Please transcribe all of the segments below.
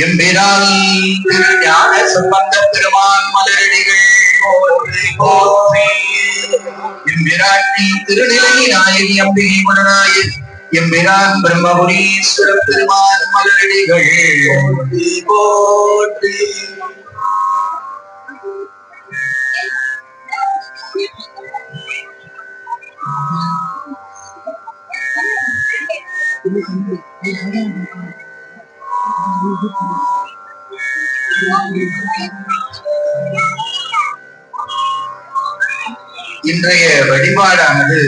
எம்பிரான் திருஞான சம்பந்த பெருமான் மலரடிகள் போற்றி போற்றி. எம்பிராட்டி திருநிலை நாயகி அம்பிகை குணநாயகி எம்பிரான் பிரம்மபுரீஸ்வர பெருமான் மலரடிகள் போற்றி போற்றி. இன்றைய வழிபாடானது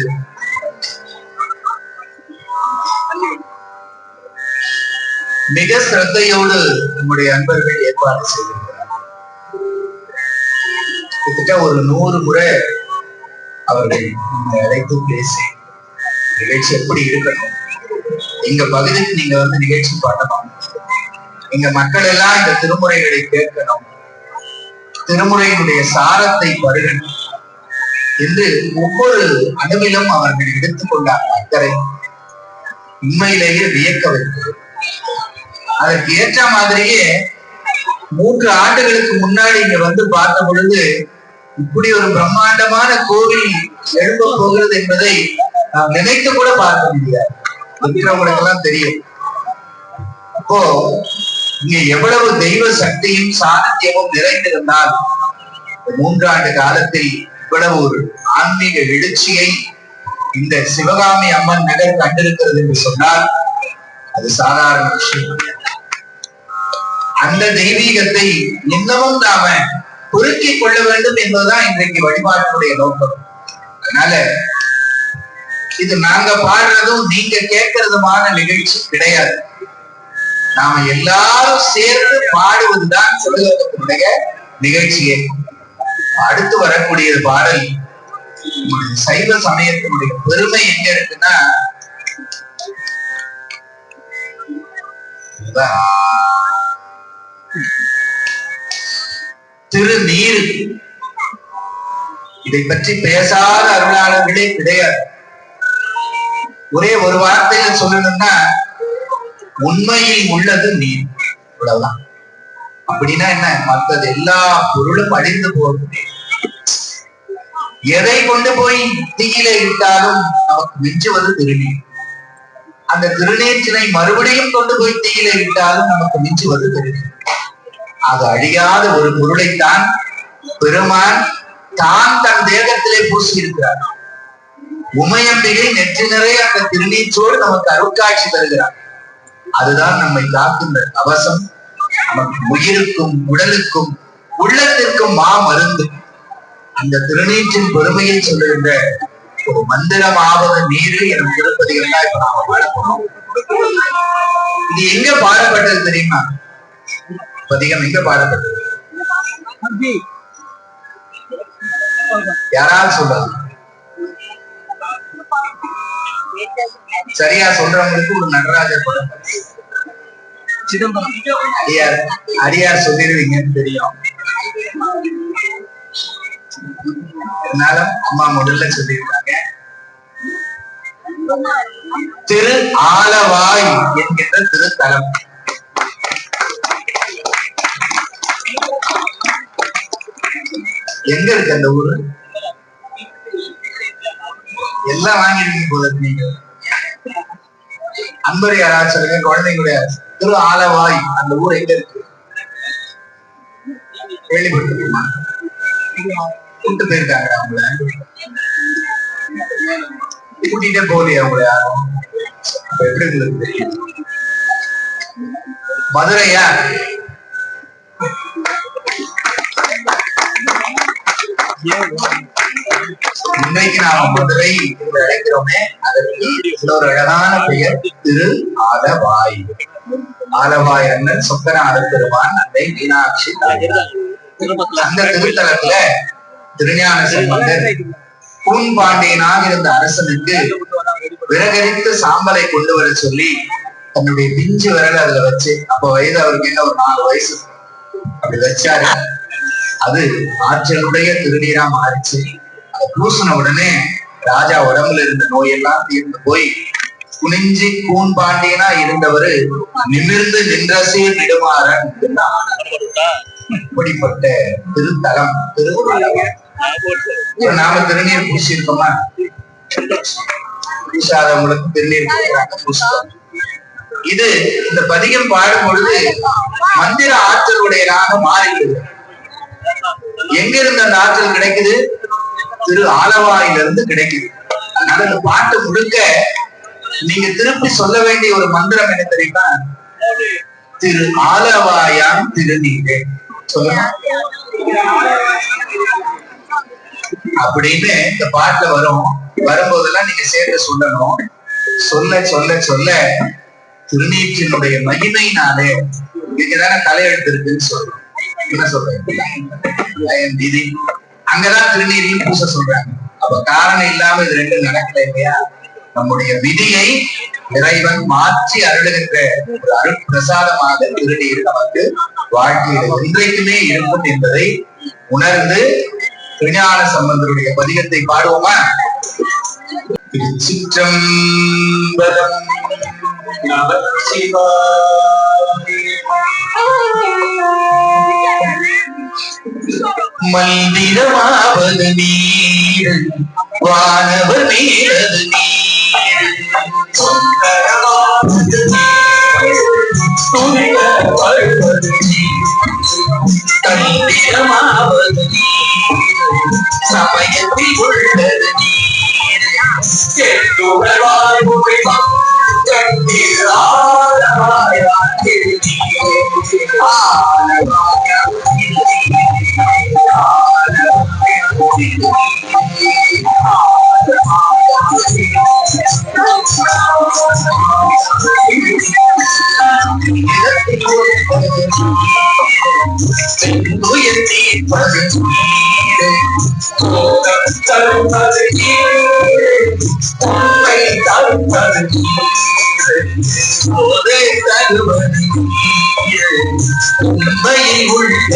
மிக சிரத்தையோடு நம்முடைய அன்பர்கள் ஏற்பாடு செய்திருக்கிறார். கிட்டத்தட்ட ஒரு 100 முறை அவர்கள் நம்மை அழைத்து பேசி நிகழ்ச்சி எப்படி இருக்கணும், எங்க பகுதிக்கு நீங்க வந்து நிகழ்ச்சி பண்ணணும், எங்க மக்கள் எல்லாம் இந்த திருமுறைகளை கேட்கணும், திருமுறையினுடைய சாரத்தை பருகணும் என்று ஒவ்வொரு அணுவிலும் அவர்கள் எடுத்துக்கொண்ட அக்கறை உண்மையிலேயே வியக்க வைத்தது. அதற்கு ஏற்ற மாதிரியே 3 ஆண்டுகளுக்கு முன்னாடி இங்க வந்து பார்த்த பொழுது இப்படி ஒரு பிரம்மாண்டமான கோவில் எழுப்ப போகிறது என்பதை நாம் நினைத்து கூட பார்க்க முடியாது. இருக்கிறவங்களுக்கு எல்லாம் தெரியும். அப்போ இங்க எவ்வளவு தெய்வ சக்தியும் சாநித்தியமும் நிறைந்திருந்தால் 3 ஆண்டு காலத்தில் இவ்வளவு ஒரு ஆன்மீக எழுச்சியை இந்த சிவகாமி அம்மன் நகர் கண்டிருக்கிறது என்று சொன்னால் அது சாதாரண விஷயம். அந்த தெய்வீகத்தை இன்னமும் நாம பொருத்திக் கொள்ள வேண்டும் என்பதுதான் இன்றைக்கு வழிபாட்டினுடைய நோக்கம். அதனால இது நாங்க பாடுறதும் நீங்க கேட்கறதுமான நிகழ்ச்சி கிடையாது. நாம எல்லாரும் சேர்ந்து பாடுவதுதான் சிவலோகத்தினுடைய நிகழ்ச்சியே. அடுத்து வரக்கூடிய பாடல் சைவ சமயத்தினுடைய பெருமை எங்க இருக்குன்னா, திருநீர். இதை பற்றி பேசாத அருளாளர்களே கிடையாது. ஒரே ஒரு வார்த்தையில சொல்லணும்னா உண்மையில் உள்ளது நீர், இவ்வளவுதான். அப்படின்னா என்ன, மற்றது எல்லா பொருளும் அழிந்து போகுது. எதை கொண்டு போய் தீயில இட்டாலும் நமக்கு மிஞ்சுவது திருநீர். அந்த திருநீற்றினை மறுபடியும் கொண்டு போய் தீயில இட்டாலும் நமக்கு மிஞ்சுவது திருநீர். அது அழியாத ஒரு பொருளைத்தான் பெருமான் தான் தன் தேகத்திலே பூசி இருக்கிறார். உமையம்பிகை நெற்றி நிறைய அந்த திருநீற்றோடு நமக்கு அருட்காட்சி தருகிறார். அதுதான் நம்மை காக்கின்ற கவசம். நமக்கு உயிருக்கும் உடலுக்கும் உள்ளத்திற்கும் மருந்து. அந்த திருநீற்றின் பெருமையை சொல்லுகின்ற ஒரு மந்திரமாவது நீரு எனும் திருப்பதிகள் தான் இப்ப நாம பாடப்போம். இது எங்க பாடப்பட்டது தெரியுமா? பதிகம் எங்க பாடப்பட்டது? யாராவது சொல்றாங்க? சரியா சொல்றவங்களுக்கு ஒரு நடராஜர் படம் சிதம்பரம் அடியார் சொல்லிடுவீங்கன்னு தெரியும். இருந்தாலும் அம்மா முதல்ல சொல்லியிருக்காங்க. திரு ஆலவாய் என்கின்ற திருத்தலம். எங்க இருக்கு அந்த ஊரு? எல்லாம் வாங்கிருக்கீங்க போல நீங்க. அன்பர் யாராவது சொல்லுங்க. குழந்தைங்களுடைய திரு ஆலவாய் அந்த ஊர் எங்க இருக்கு? கேள்விப்பட்டிருக்கீங்களா? கூட்டு போயிருக்காங்க. அவங்கள கூட்டிட்டே போலியா அவங்கள யாரும்? எப்படி உங்களுக்கு தெரியும்? மதுரையா? இன்னைக்கு நாம மதுரை என்று அழைக்கிறோமே, அதற்கு இன்னொரு அழகான பெயர் திரு ஆலவாய். ஆலவாய் அண்ணன் சொக்கநாத பெருமான், அன்னை மீனாட்சி. அந்த திருத்தலத்துல திருஞான சம்பந்தர் பூன்பாண்டியனாக இருந்த அரசனுக்கு விறகரித்து சாம்பலை கொண்டு வர சொல்லி தன்னுடைய பிஞ்சு விரல் அதுல வச்சு, அப்ப வயது அவருக்கு என்ன ஒரு 4 வயசு, அப்படி வச்சாரு. அது ஆற்றலுடைய திருநீரா மாறிச்சு. அதை பூசின உடனே ராஜா உடம்புல இருந்த நோயெல்லாம் தீர்ந்து போய் குனிஞ்சி கூன் பாண்டியனா இருந்தவரு நிமிர்ந்து நின்றசே நெடுமாறன். இப்படிப்பட்ட திருத்தலம் நாம திருநீர் பூசியிருக்கோமா? பூசாதவங்களுக்கு திருநீர் இது இந்த பதிகம் பாடும் பொழுது மந்திர ஆற்றலுடையதாக மாறிவிடுது. எங்க இருந்து அந்த ஆற்றல் கிடைக்குது? திரு ஆலவாயிலிருந்து கிடைக்குது. அதனால இந்த பாட்டு முழுக்க நீங்க திருப்பி சொல்ல வேண்டிய ஒரு மந்திரம் என்ன தெரியுமா? திரு ஆலவாயான் திருநீரே சொல்லுங்க அப்படின்னு இந்த பாட்டுல வரும். வரும்போதெல்லாம் நீங்க சேர்த்து சொல்லணும். சொல்ல சொல்ல சொல்ல திருநீற்றினுடைய மகிமையினாலே இங்கதானே தலையெழுத்து இருக்குன்னு சொல்றோம். என்ன சொல்றேன்? அங்கதான் திருநீரையும் பூச சொல்றாங்க. அப்ப காரணம் இல்லாம இது ரெண்டும் நடக்கல இல்லையா? நம்முடைய விதியை இறைவன் மாற்றி அருளுகின்ற ஒரு அருள் பிரசாதமாக திருநீர் நமக்கு வாழ்க்கையில இன்றைக்குமே இருக்கும் என்பதை உணர்ந்து திருஞான சம்பந்தருடைய பதிகத்தை பாடுவோமா? திருச்சிற்றம்பலம். மந்திரமாவது நீர் வானவர் மீறது நீர் தந்திரமாவது நீர் சமயத்தில் உள்ளது நீர் உண்மையில் உள்ள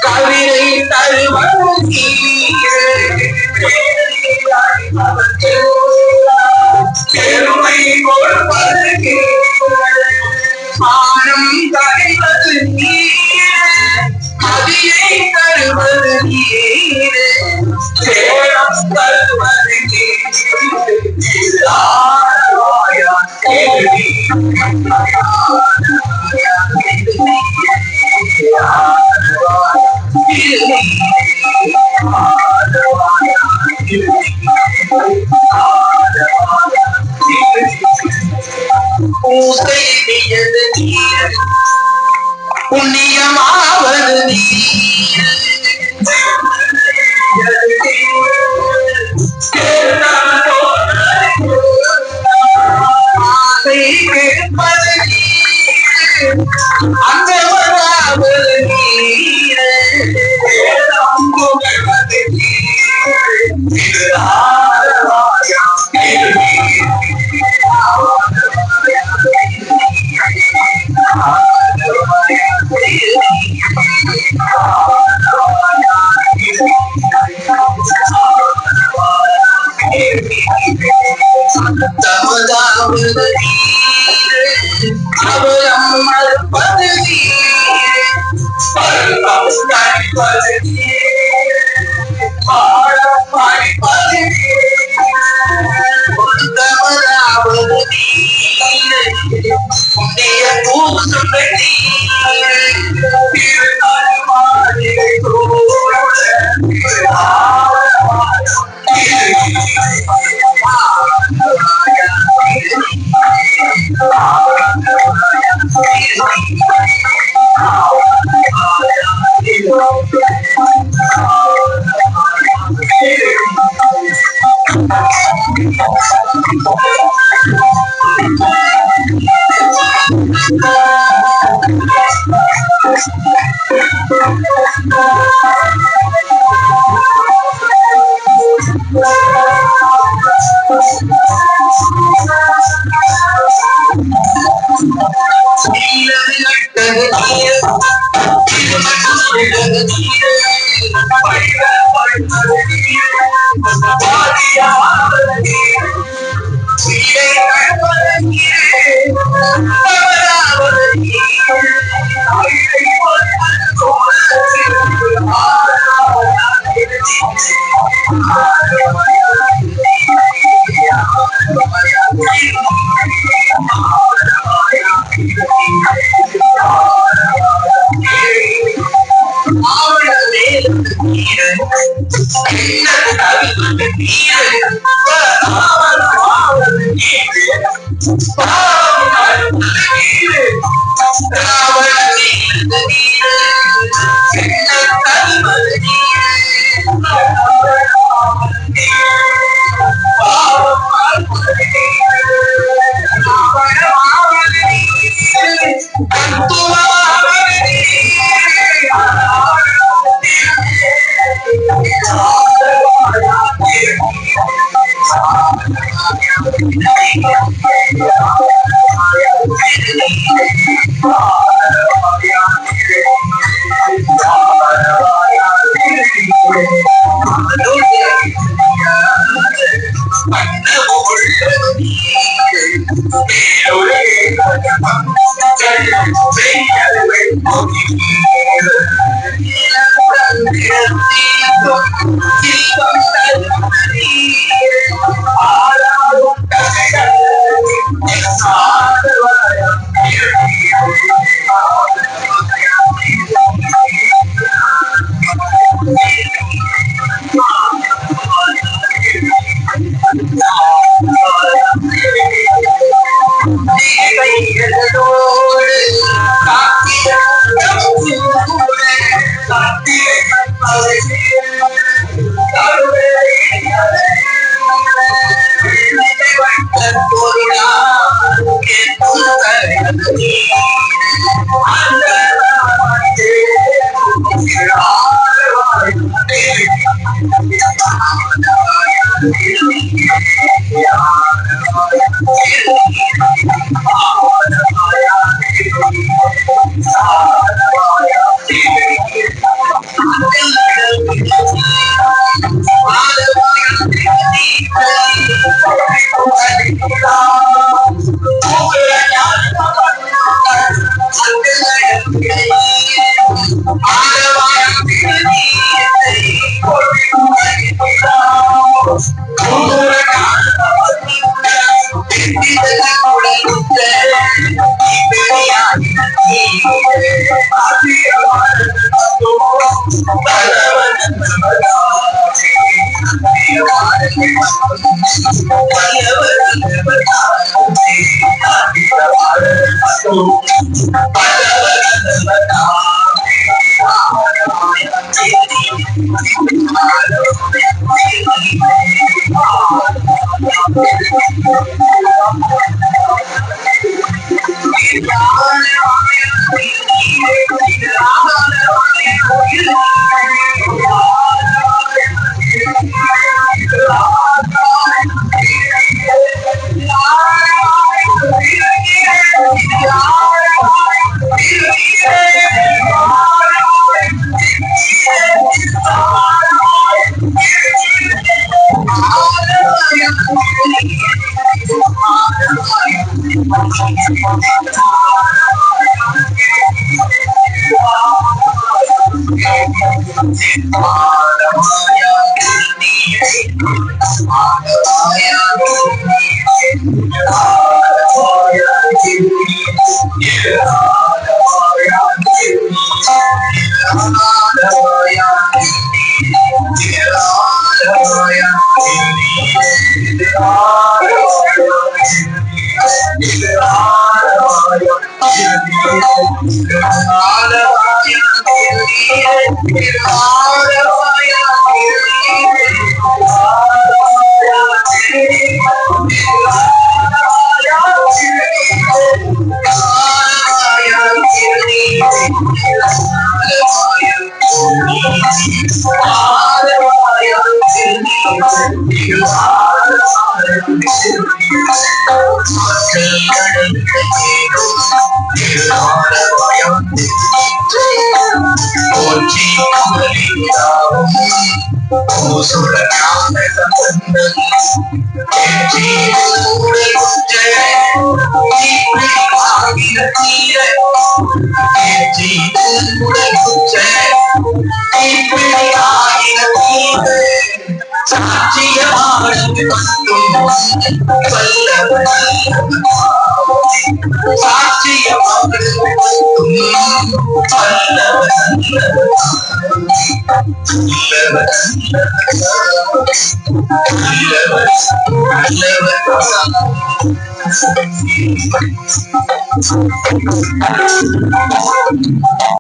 கவிதை தருவது பெருமை கொடுப்பது மானம் கரைவது அதியை தருவது சேரம் தருவது புண்ணியமாவது